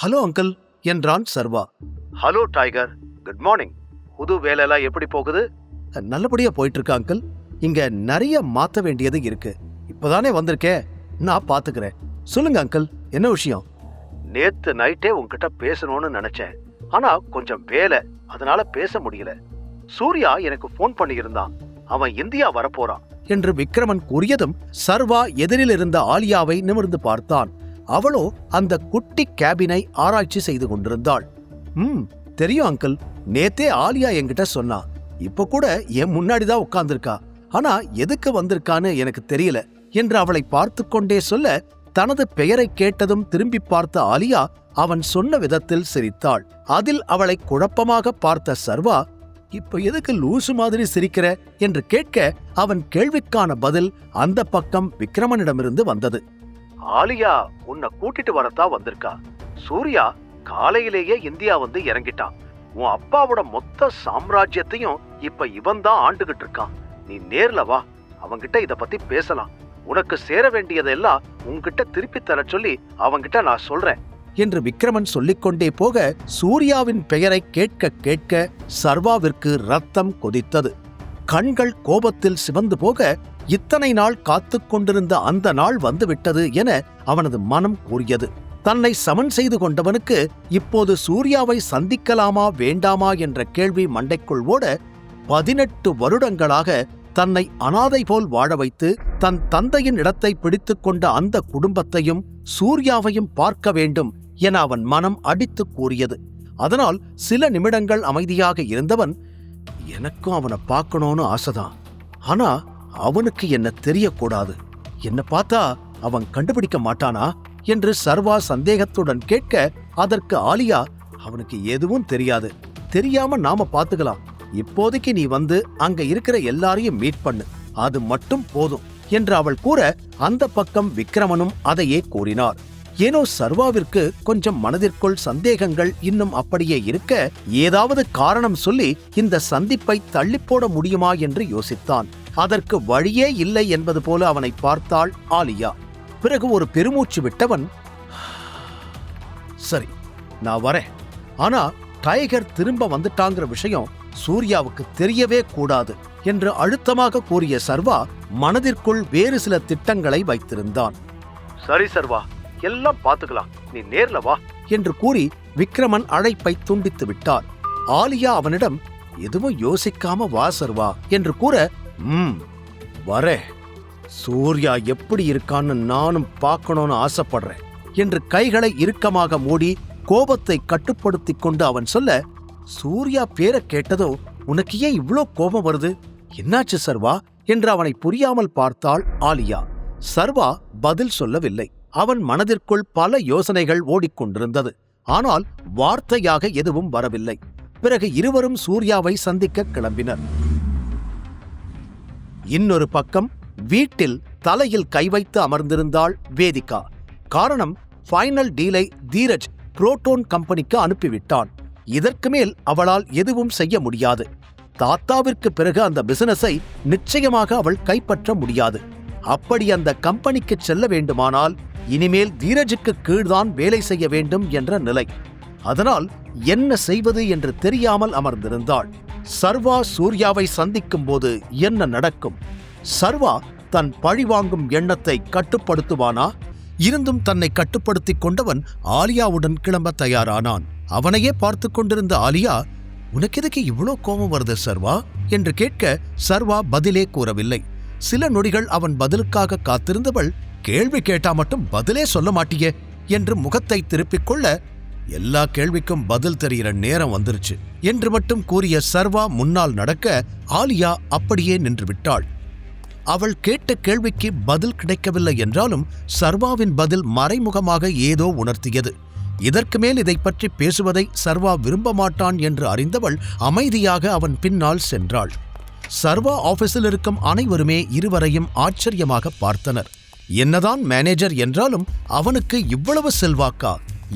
Hello uncle என்றான் Sarva. Hello tiger, good morning. புது வேலைலாம் எப்படி போகுது? நல்லபடியா போயிட்டு இருக்கு அங்கிள். இங்க நிறைய மாத்த வேண்டியது இருக்கு. இப்பதானே வந்திருக்கேன், நான் பாத்துக்கிறேன். சொல்லுங்க அங்கிள், என்ன விஷயம்? நேத்து நைட்டே உன்கிட்ட பேசணும்னு நினைச்சேன், ஆனா கொஞ்சம் வேலை, அதனால பேச முடியல. சூர்யா எனக்கு போன் பண்ணியிருந்தான், அவன் இந்தியா வரப்போறான் என்று விக்ரமன் கூறியதும் சர்வா எதிரில் இருந்த ஆலியாவை நிமிர்ந்து பார்த்தான். அவளோ அந்த குட்டி கேபினை ஆராய்ச்சி செய்து கொண்டிருந்தாள். தெரியும் அங்கிள், நேத்தே ஆலியா என்கிட்ட சொன்னா. இப்ப கூட என் முன்னாடிதான் உட்கார்ந்திருக்கா. ஆனா எதுக்கு வந்திருக்கான்னு எனக்கு தெரியல என்று அவளை பார்த்து கொண்டே சொல்ல, தனது பெயரை கேட்டதும் திரும்பி பார்த்த ஆலியா அவன் சொன்ன விதத்தில் சிரித்தாள். அதில் அவளை குழப்பமாக பார்த்த சர்வா, இப்ப எதுக்கு லூசு மாதிரி சிரிக்கிற என்று கேட்க, அவன் கேள்விக்கான பதில் அந்த பக்கம் விக்ரமனிடமிருந்து வந்தது. ஆலியா உன்னை கூட்டிட்டு வரத்தான் வந்திருக்கா. சூர்யா காலையிலேயே இந்தியா வந்து இறங்கிட்டான். உன் அப்பாவோட மொத்த சாம்ராஜ்யத்தையும் இப்ப இவன் தான் ஆண்டுகிட்டு இருக்கான். நீ நேர்ல வா, அவன்கிட்ட இத பத்தி பேசலாம். உனக்கு சேர வேண்டியதெல்லாம் உன்கிட்ட திருப்பி தர சொல்லி அவன்கிட்ட நான் சொல்றேன் என்று விக்ரமன் சொல்லிக்கொண்டே போக, சூர்யாவின் பெயரை கேட்க கேட்க சர்வாவிற்கு ரத்தம் கொதித்தது. கண்கள் கோபத்தில் சிவந்து போக, இத்தனை நாள் காத்து கொண்டிருந்த அந்த நாள் வந்துவிட்டது என அவனது மனம் கூறியது. தன்னை சமன் செய்து கொண்டவனுக்கு இப்போது சூர்யாவை சந்திக்கலாமா வேண்டாமா என்ற கேள்வி மண்டைக்குள் ஓட, 18 வருடங்களாக தன்னை அனாதை போல் வாழ வைத்து தன் தந்தையின் இடத்தை பிடித்துக் கொண்ட அந்த குடும்பத்தையும் சூர்யாவையும் பார்க்க வேண்டும் என அவன் மனம் அடித்து கூறியது. அதனால் சில நிமிடங்கள் அமைதியாக இருந்தவன், எனக்கும் அவனை பார்க்கணும்னு ஆசைதான், ஆனா அவனுக்கு என்ன தெரியக்கூடாது. என்ன பார்த்தா அவன் கண்டுபிடிக்க மாட்டானா என்று சர்வா சந்தேகத்துடன் கேட்க, அதற்கு ஆலியா, அவனுக்கு எதுவும் தெரியாது, தெரியாம நாம பாத்துக்கலாம். இப்போதைக்கு நீ வந்து அங்க இருக்கிற எல்லாரையும் மீட் பண்ணு, அது மட்டும் போதும் என்று அவள் கூற, அந்த பக்கம் விக்ரமனும் அதையே கூறினார். ஏனோ சர்வாவிற்கு கொஞ்சம் மனதிற்குள் சந்தேகங்கள் இன்னும் அப்படியே இருக்க, ஏதாவது காரணம் சொல்லி இந்த சந்திப்பை தள்ளிப்போட முடியுமா என்று யோசித்தான். அதற்கு வழியே இல்லை என்பது போல அவனை பார்த்தாள் ஆலியா. பிறகு ஒரு பெருமூச்சு விட்டவன், சரி நான் வரேன், ஆனா டைகர் திரும்ப வந்துட்டாங்கிற விஷயம் சூர்யாவுக்கு தெரியவே கூடாது என்று அழுத்தமாக கூறிய சர்வா மனதிற்குள் வேறு சில திட்டங்களை வைத்திருந்தான். சரி சர்வா, எல்லாம் பாத்துக்கலாம், நீ நேர்ல வா என்று கூறி விக்ரமன் அழைப்பை துண்டித்து விட்டார். ஆலியா அவனிடம், எதுவும் யோசிக்காம வா சர்வா என்று கூற, வரே, சூர்யா எப்படி இருக்கான்னு நானும் பார்க்கணும்னு ஆசைப்படுறேன் என்று கைகளை இறுக்கமாக மூடி கோபத்தை கட்டுப்படுத்திக் கொண்டு அவன் சொல்ல, சூர்யா பேரை கேட்டதோ உனக்கு ஏன் இவ்ளோ கோபம் வருது, என்னாச்சு சர்வா என்று அவனை புரியாமல் பார்த்தாள் ஆலியா. சர்வா பதில் சொல்லவில்லை. அவன் மனதிற்குள் பல யோசனைகள் ஓடிக்கொண்டிருந்தது. ஆனால் வார்த்தையாக எதுவும் வரவில்லை. பிறகு இருவரும் சூர்யாவை சந்திக்க கிளம்பினர். இன்னொரு பக்கம் வீட்டில் தலையில் கை வைத்து அமர்ந்திருந்தாள் வேதிகா. காரணம், ஃபைனல் டீலை தீரஜ் புரோட்டோன் கம்பெனிக்கு அனுப்பிவிட்டான். இதற்கு மேல் அவளால் எதுவும் செய்ய முடியாது. தாத்தாவிற்கு பிறகு அந்த பிசினஸை நிச்சயமாக அவள் கைப்பற்ற முடியாது. அப்படி அந்த கம்பெனிக்கு செல்ல வேண்டுமானால் இனிமேல் தீரஜுக்கு கீழ்தான் வேலை செய்ய வேண்டும் என்ற நிலை. அதனால் என்ன செய்வது என்று தெரியாமல் அமர்ந்திருந்தாள். சர்வா சூர்யாவை சந்திக்கும் போது என்ன நடக்கும்? சர்வா தன் பழிவாங்கும் எண்ணத்தை கட்டுப்படுத்துவானா? இருந்தும் தன்னை கட்டுப்படுத்திக் கொண்டவன் ஆலியாவுடன் கிளம்ப தயாரானான். அவனையே பார்த்து கொண்டிருந்த ஆலியா, உனக்கு எதுக்கு இவ்வளோ கோபம் வருது சர்வா என்று கேட்க, சர்வா பதிலே கூறவில்லை. சில நொடிகள் அவன் பதிலுக்காக காத்திருந்தவள், கேள்வி கேட்டா மட்டும் பதிலே சொல்ல மாட்டியே என்று முகத்தை திருப்பிக் கொள்ள, எல்லா கேள்விக்கும் பதில் தெரிகிற நேரம் வந்துருச்சு என்று மட்டும் கூறிய சர்வா முன்னால் நடக்க, ஆலியா அப்படியே நின்று விட்டாள். அவள் கேட்ட கேள்விக்கு பதில் கிடைக்கவில்லை என்றாலும் சர்வாவின் பதில் மறைமுகமாக ஏதோ உணர்த்தியது. இதற்கு மேல் இதை பற்றி பேசுவதை சர்வா விரும்ப மாட்டான் என்று அறிந்தவள் அமைதியாக அவன் பின்னால் சென்றாள். சர்வா ஆபீஸில் இருக்கும் அனைவருமே இருவரையும் ஆச்சரியமாக பார்த்தனர். என்னதான் மேனேஜர் என்றாலும் அவனுக்கு இவ்வளவு செல்வாக்கா,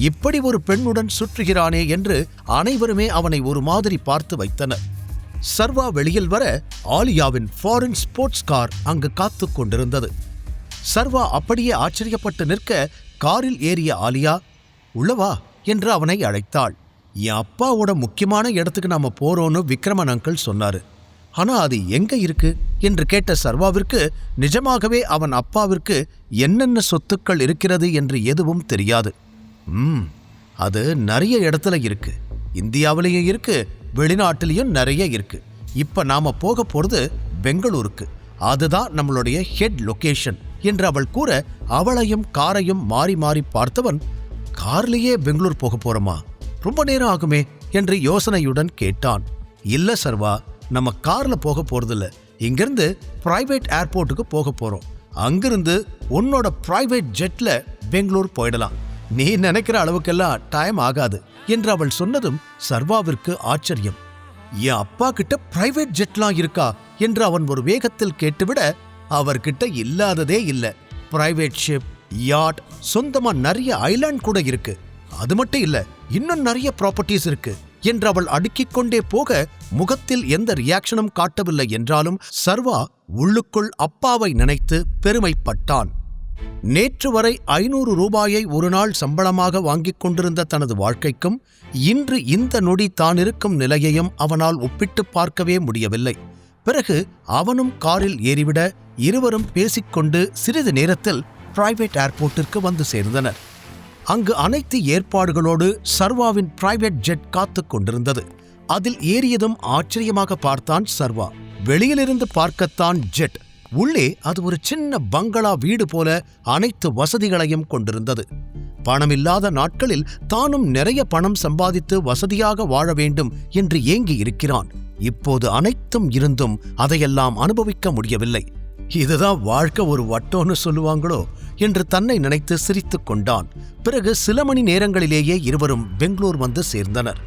இப்படி ஒரு பெண்ணுடன் சுற்றுகிறானே என்று அனைவருமே அவனை ஒரு மாதிரி பார்த்து வைத்தனர். சர்வா வெளியில் வர ஆலியாவின் ஃபாரின் ஸ்போர்ட்ஸ் கார் அங்கு காத்து கொண்டிருந்தது. சர்வா அப்படியே ஆச்சரியப்பட்டு நிற்க, காரில் ஏறிய ஆலியா, உள்ளவா என்று அவனை அழைத்தாள். என் அப்பாவோட முக்கியமான இடத்துக்கு நாம போறோம்னு விக்ரமன் அங்கிள் சொன்னாரு. ஆனா அது எங்க இருக்கு என்று கேட்ட சர்வாவிற்கு நிஜமாகவே அவன் அப்பாவிற்கு என்னென்ன சொத்துக்கள் இருக்கிறது என்று எதுவும் தெரியாது. அது நிறைய இடத்துல இருக்கு. இந்தியாவிலையும் இருக்கு, வெளிநாட்டிலையும் நிறைய இருக்கு. இப்ப நாம போக போறது பெங்களூருக்கு. அதுதான் நம்மளுடைய ஹெட் லொகேஷன் என்று அவள் கூற, அவளையும் காரையும் மாறி மாறி பார்த்தவன், கார்லயே பெங்களூர் போக போறோமா? ரொம்ப நேரம் ஆகுமே என்று யோசனையுடன் கேட்டான். இல்ல சர்வா, நம்ம கார்ல போக போறதில்ல. இங்கிருந்து பிரைவேட் ஏர்போர்ட்டுக்கு போக போறோம். அங்கிருந்து உன்னோட பிரைவேட் ஜெட்ல பெங்களூர் போயிடலாம். நீ நினைக்கிற அளவுக்கெல்லாம் டைம் ஆகாது என்று அவள் சொன்னதும் சர்வாவிற்கு ஆச்சரியம். என் அப்பா கிட்ட பிரைவேட் ஜெட்லாம் இருக்கா என்று அவன் ஒரு வேகத்தில் கேட்டுவிட, அவர்கிட்ட இல்லாததே இல்ல. பிரைவேட் ஷிப், யாட், சொந்தமா நிறைய ஐலாண்ட் கூட இருக்கு. அது மட்டும் இல்ல, இன்னும் நிறைய ப்ராப்பர்ட்டிஸ் இருக்கு என்று அவள் அடுக்கிக் கொண்டே போக, முகத்தில் எந்த ரியாக்ஷனும் காட்டவில்லை என்றாலும் சர்வா உள்ளுக்குள் அப்பாவை நினைத்து பெருமைப்பட்டான். நேற்று வரை 500 ரூபாயை ஒரு நாள் சம்பளமாக வாங்கிக் கொண்டிருந்த தனது வாழ்க்கைக்கும் இன்று இந்த நொடி தான் இருக்கும் நிலையையும் அவனால் ஒப்பிட்டு பார்க்கவே முடியவில்லை. பிறகு அவனும் காரில் ஏறிவிட இருவரும் பேசிக்கொண்டு சிறிது நேரத்தில் பிரைவேட் ஏர்போர்ட்டிற்கு வந்து சேர்ந்தனர். அங்கு அனைத்து ஏற்பாடுகளோடு சர்வாவின் பிரைவேட் ஜெட் காத்துக் கொண்டிருந்தது. அதில் ஏறியதும் ஆச்சரியமாக பார்த்தான் சர்வா. வெளியிலிருந்து பார்க்கத்தான் ஜெட், உள்ளே அது ஒரு சின்ன பங்களா வீடு போல அனைத்து வசதிகளையும் கொண்டிருந்தது. பணமில்லாத நாட்களில் தானும் நிறைய பணம் சம்பாதித்து வசதியாக வாழ வேண்டும் என்று ஏங்கி இருக்கிறான். இப்போது அனைத்தும் இருந்தும் அதையெல்லாம் அனுபவிக்க முடியவில்லை. இதுதான் வாழ்க்கை ஒரு வட்டோன்னு சொல்லுவாங்களோ என்று தன்னை நினைத்து சிரித்துக் கொண்டான். பிறகு சில மணி நேரங்களிலேயே இருவரும் பெங்களூர் வந்து சேர்ந்தனர்.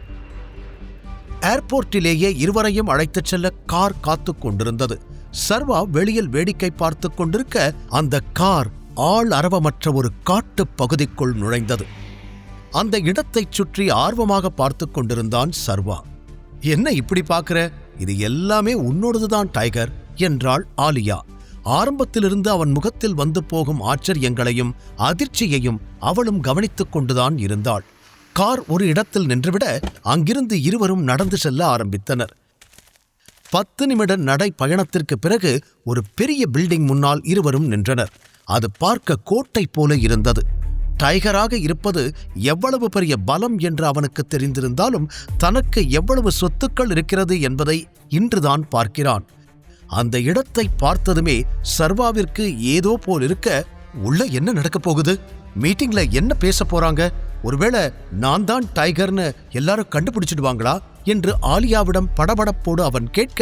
ஏர்போர்ட்டிலேயே இருவரையும் அழைத்துச் செல்ல கார் காத்துக் கொண்டிருந்தது. சர்வா வெளியில் வேடிக்கை பார்த்து கொண்டிருக்க அந்த கார் ஆள் அரவமற்ற ஒரு காட்டுப் பகுதிக்குள் நுழைந்தது. அந்த இடத்தைச் சுற்றி ஆர்வமாக பார்த்து கொண்டிருந்தான் சர்வா. என்ன இப்படி பார்க்கிற? இது எல்லாமே உன்னோடதுதான் டைகர் என்றாள் ஆலியா. ஆரம்பத்திலிருந்து அவன் முகத்தில் வந்து போகும் ஆச்சரியங்களையும் அதிர்ச்சியையும் அவளும் கவனித்துக் கொண்டுதான் இருந்தாள். கார் ஒரு இடத்தில் நின்றுவிட அங்கிருந்து இருவரும் நடந்து செல்ல ஆரம்பித்தனர். 10 நிமிட நடை பயணத்திற்கு பிறகு ஒரு பெரிய பில்டிங் முன்னால் இருவரும் நின்றனர். அது பார்க்க கோட்டை போல இருந்தது. டைகராக இருப்பது எவ்வளவு பெரிய பலம் என்று அவனுக்கு தெரிந்திருந்தாலும் தனக்கு எவ்வளவு சொத்துக்கள் இருக்கிறது என்பதை இன்றுதான் பார்க்கிறான். அந்த இடத்தை பார்த்ததுமே சர்வாவிற்கு ஏதோ போல் இருக்க, உள்ள என்ன நடக்கப் போகுது? மீட்டிங்ல என்ன பேச போறாங்க? ஒருவேளை நான் தான் டைகர்னு எல்லாரும் கண்டுபிடிச்சிடுவாங்களா என்று ஆலியாவிடம் படபடப்போடு அவன் கேட்க,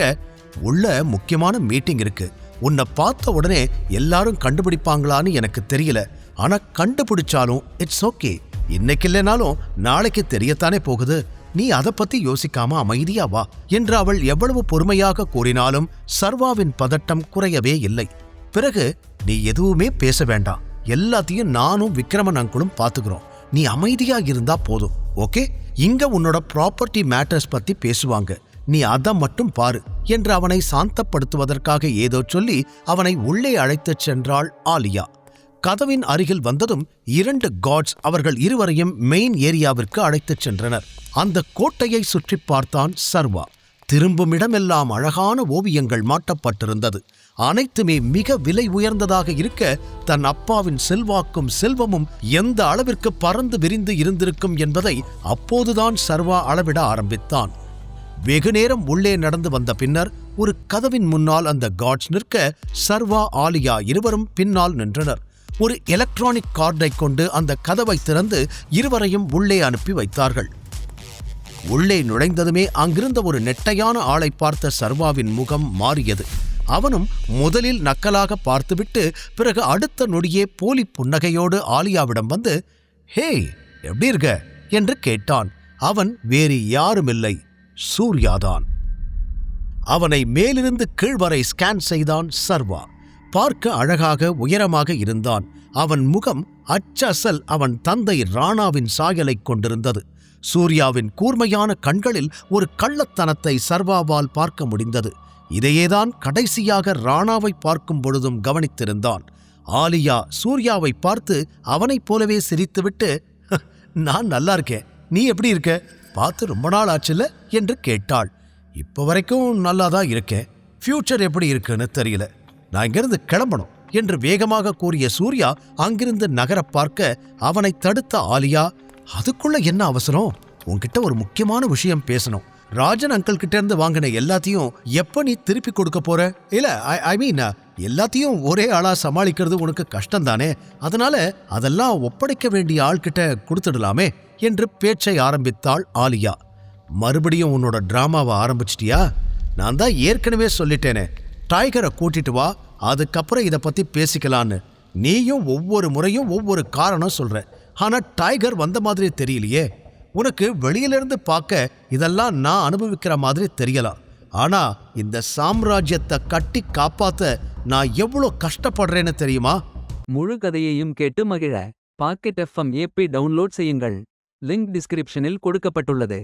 உள்ள முக்கியமான மீட்டிங் இருக்கு. உன்னை பார்த்த உடனே எல்லாரும் கண்டுபிடிப்பாங்களான்னு எனக்கு தெரியல. ஆனா கண்டுபிடிச்சாலும் இட்ஸ் ஓகே. இன்னைக்கு இல்லைனாலும் நாளைக்கு தெரியத்தானே போகுது. நீ அதை பத்தி யோசிக்காம அமைதியா வா என்று அவள் எவ்வளவு பொறுமையாக கூறினாலும் சர்வாவின் பதட்டம் குறையவே இல்லை. பிறகு, நீ எதுவுமே பேச வேண்டாம், எல்லாத்தையும் நானும் விக்ரமன் அங்கிளும் பாத்துக்கிறோம். நீ அமைதியா இருந்தா போதும், ஓகே? இங்க உன்னோட ப்ராப்பர்ட்டி மேட்டர்ஸ் பத்தி பேசுவாங்க, நீ அதை மட்டும் பாரு என்று அவனை சாந்தப்படுத்துவதற்காக ஏதோ சொல்லி அவனை உள்ளே அழைத்துச் சென்றாள் ஆலியா. கதவின் அருகில் வந்ததும் 2 கார்ட்ஸ் அவர்கள் இருவரையும் மெயின் ஏரியாவிற்கு அழைத்துச் சென்றனர். அந்த கோட்டையை சுற்றி பார்த்தான் சர்வா. திரும்பும் இடமெல்லாம் அழகான ஓவியங்கள் மாட்டப்பட்டிருந்தது. அனைத்துமே மிக விலை உயர்ந்ததாக இருக்க, தன் அப்பாவின் செல்வாக்கும் செல்வமும் எந்த அளவிற்கு பறந்து விரிந்து இருந்திருக்கும் என்பதை அப்போதுதான் சர்வா அளவிட ஆரம்பித்தான். வெகுநேரம் உள்ளே நடந்து வந்த பின்னர் ஒரு கதவின் முன்னால் அந்த கார்ட்ஸ் நிற்க, சர்வா ஆலியா இருவரும் பின்னால் நின்றனர். ஒரு எலக்ட்ரானிக் கார்டை கொண்டு அந்த கதவை திறந்து இருவரையும் உள்ளே அனுப்பி வைத்தார்கள். உள்ளே நுழைந்ததுமே அங்கிருந்த ஒரு நெட்டையான ஆளை பார்த்த சர்வாவின் முகம் மாறியது. அவனும் முதலில் நக்கலாக பார்த்துவிட்டு பிறகு அடுத்த நொடியே போலி புன்னகையோடு ஆலியாவிடம் வந்து, ஹே, எப்படி இருக்க என்று கேட்டான். அவன் வேறு யாருமில்லை, சூர்யாதான். அவனை மேலிருந்து கீழ்வரை ஸ்கேன் செய்தான் சர்வா. பார்க்க அழகாக உயரமாக இருந்தான். அவன் முகம் அச்சசல் அவன் தந்தை ராணாவின் சாயலைக் கொண்டிருந்தது. சூர்யாவின் கூர்மையான கண்களில் ஒரு கள்ளத்தனத்தை சர்வாவால் பார்க்க முடிந்தது. இதையேதான் கடைசியாக ராணாவை பார்க்கும் பொழுதும் கவனித்திருந்தான். ஆலியா சூர்யாவை பார்த்து அவனைப் போலவே சிரித்துவிட்டு, நான் நல்லா இருக்கேன், நீ எப்படி இருக்க? பார்த்து ரொம்ப நாள் ஆச்சுல்ல என்று கேட்டாள். இப்போ வரைக்கும் நல்லா தான் இருக்கேன். ஃபியூச்சர் எப்படி இருக்குன்னு தெரியல. நான் இங்கிருந்து கிளம்பணும் என்று வேகமாக கூறிய சூர்யா அங்கிருந்து நகர பார்க்க அவனை தடுத்த ஆலியா, அதுக்குள்ள என்ன அவசரம்? உன்கிட்ட ஒரு முக்கியமான விஷயம் பேசணும். ராஜன் அங்கிள் கிட்ட இருந்து வாங்கின எல்லாத்தையும் எப்ப நீ திருப்பி கொடுக்க போற? இல்ல ஐ மீன் எல்லாத்தையும் ஒரே ஆளா சமாளிக்கிறது உனக்கு கஷ்டம் தானே, அதனால அதெல்லாம் ஒப்படைக்க வேண்டிய ஆள்கிட்ட கொடுத்துடலாமே என்று பேச்சை ஆரம்பித்தாள் ஆலியா. மறுபடியும் உன்னோட டிராமாவை ஆரம்பிச்சிட்டியா? நான் தான் ஏற்கனவே சொல்லிட்டேனே, டைகரை கூட்டிட்டு வா, அதுக்கப்புறம் இதை பத்தி பேசிக்கலான்னு. நீயும் ஒவ்வொரு முறையும் ஒவ்வொரு காரணம் சொல்ற, ஆனா டைகர் வந்த மாதிரி தெரியலையே. உனக்கு வெளியிலிருந்து பார்க்க இதெல்லாம் நான் அனுபவிக்கிற மாதிரி தெரியலாம், ஆனா இந்த சாம்ராஜ்யத்தை கட்டி காப்பாத்த நான் எவ்வளோ கஷ்டப்படுறேன்னு தெரியுமா? முழு கதையையும் கேட்டு மகிழ பாக்கெட் FM ஆப்பை டவுன்லோட் செய்யுங்கள். லிங்க் டிஸ்கிரிப்ஷனில் கொடுக்கப்பட்டுள்ளது.